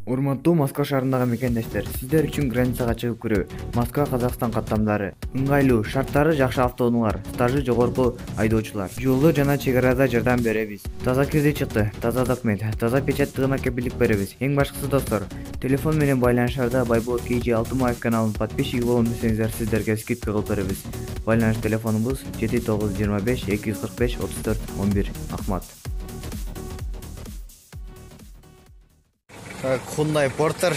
Урматтуу Москва шаарындагы мекендештер, сиздер үчүн границага чыгып кирүү, Москва Казакстан каттамдары, ыңгайлуу, шарттары жакшы автоунаалар, стажы жогорку айдоочулар. Жолдо жана чек арада жардам беребиз. Таза кирди чыкты, таза документ, таза печаттыгына кепилдик беребиз. Эң башкысы достор, телефон менен байланышарда Байболот KG Алтымаев каналынын подписчиги болом десеңиздер, сиздерге скидка кылып беребиз. Байланыш телефонубуз 7925 245 34 11. Ахмат. Hyundai Porter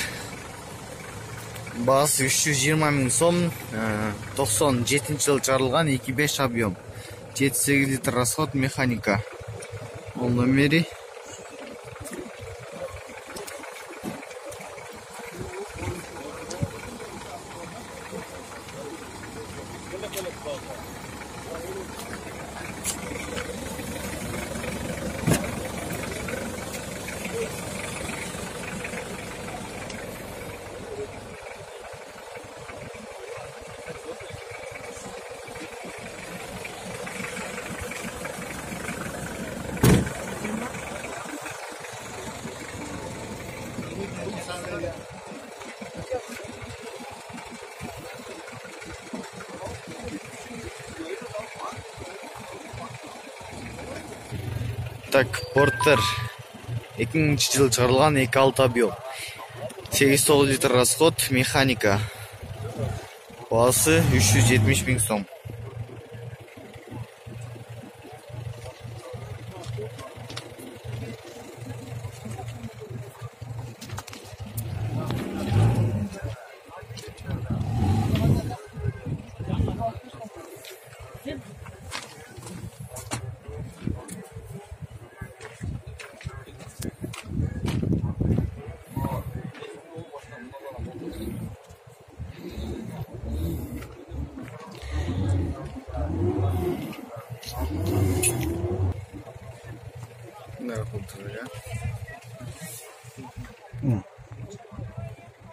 баасы 320 000 сом, 97 жыл чыгарылган, 2.5 объем, 7-8 литр расход, механика. Ол номери. Так, Porter 2000 жыл чыгарылган, 2.6 объем, 8-9 литр расход, механика. Баасы 370 000 сом.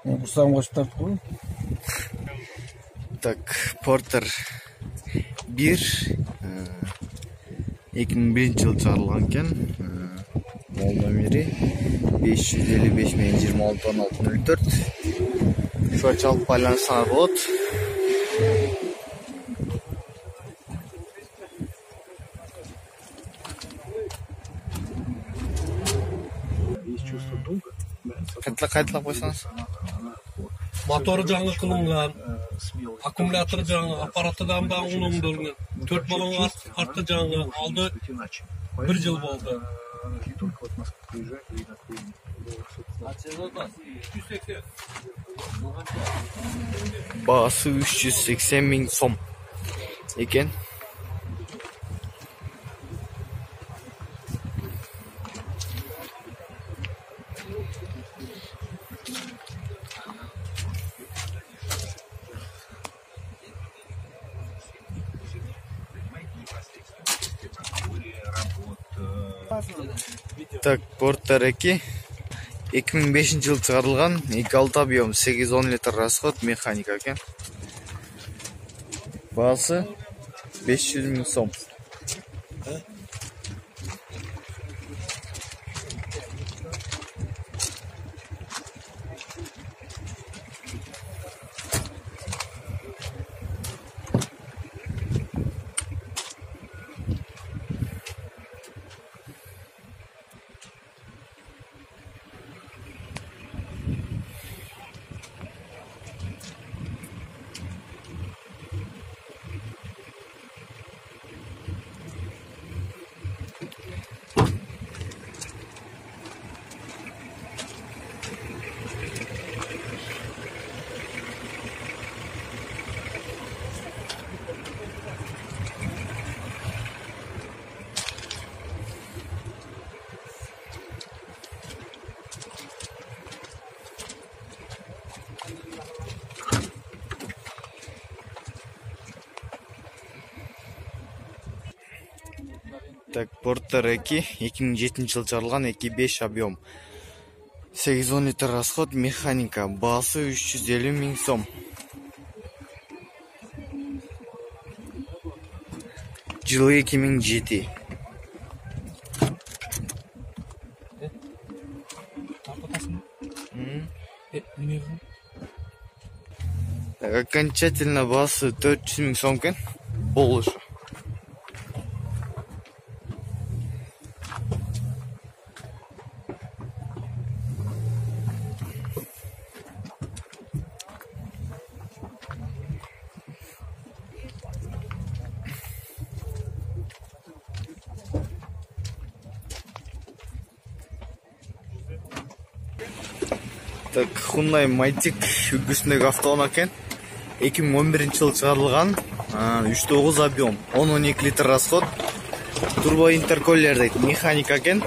Курсам коштап кой. Так, Porter 1 2001 жыл чыгарылган экен. Мол номери 555 26 16 04. Ошо чалып байланышсаңар болот. Кайталап койсоңуз. Motoru жаңы кылынган, аккумулятору жаңы, аппараты да оңдолгон. 4 балонга арты жаңы, алды 1 жыл болду. Баасы 380 000 сом экен. Так, Porter 2 2005 жыл чыгарылган, 2.6 объем, 8-10 литр расход, механика экен. Баасы 500 000 сом. Так, Porter 2 2007 жыл чыгарылган, 2.5 объем, 8-10 литр расход, механика. Баасы 350 000 сом. Жылы 2007. Окончательно баасы 400 000 сом экен. Болушу. Так, Hyundai Matic үлгүсүндөгү автоунаа экен. 2011-жылы чыгарылган, 3.9 объем, 10-12 литр расход. Турбо интерколлер дейт, механика экен.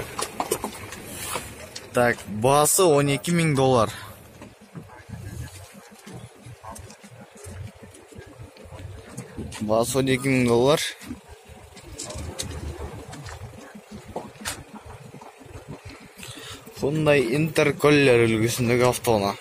Так, баасы $12 000. Баасы $12 000. Hyundai интерколлер үлгүсүндөгү автоунаа.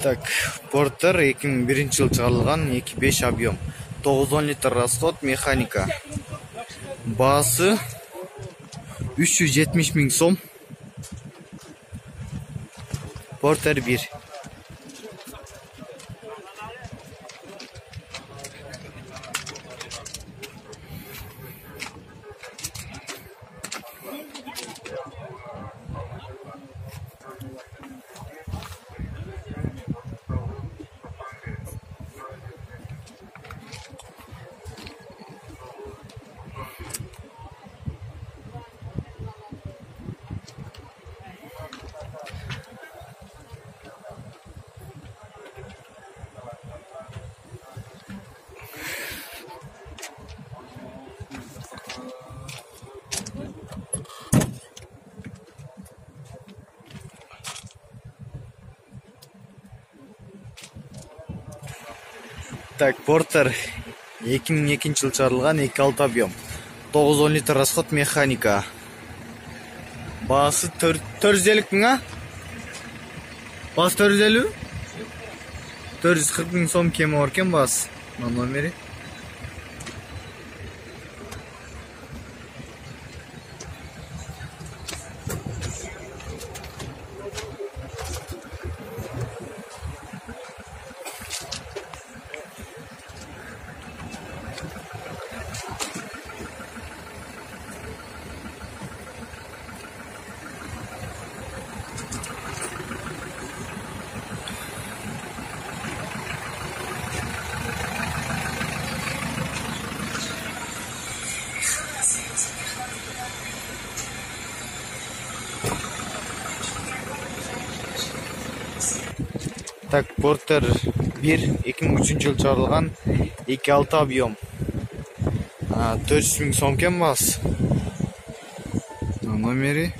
Так, Porter 2001-жылы чыгарылган, 2.5 объем, 9-10 литр расход, механика. Баасы 370 000 сом. Porter 1. Так, Porter 2002-жылы чыгарылган, 2.6 объем, 9-10 литр расход, механика. Баасы 450 000, Баасы 450? 440 000 сом кеми бар экен баасы. Номери. Так, Porter 1 2003-жылы чыгарылган, 2.6 объем, 400 000 сом экен баасы. Номери.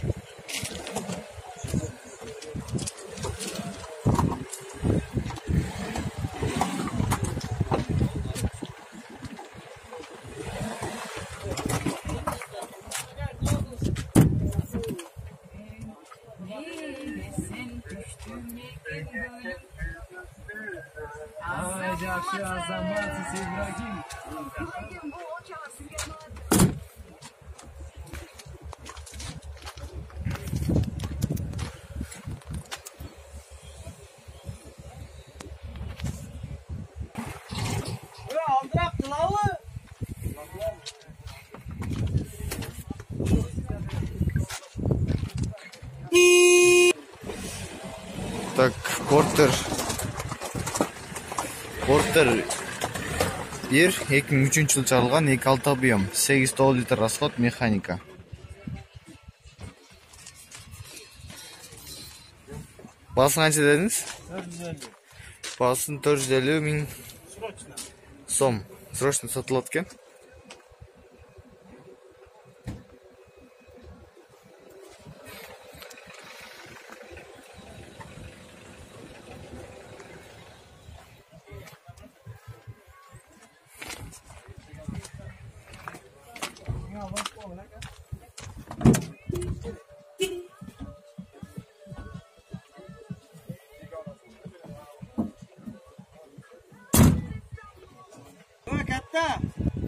Так, Porter 1 2003-жылы чыгарылган, 2.6 объем, 8-9 литр расход, механика. Баасын канча дедиңиз? 450. Баасын 450 000 сом. Срочно сатылат экен.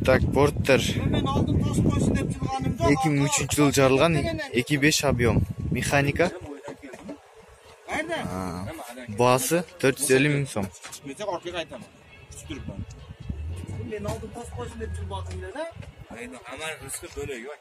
Так, борттар Мен алдын тас койсун деп жылганымда 2003-жылы жарылган 2.5 объем. Механика. Кайда? Баасы 450 миң сом. Мен ортага айтамын. Түстүрүп. Мен алдын тас койсун деп жылбадым да. Аман рызкы бөлөйү.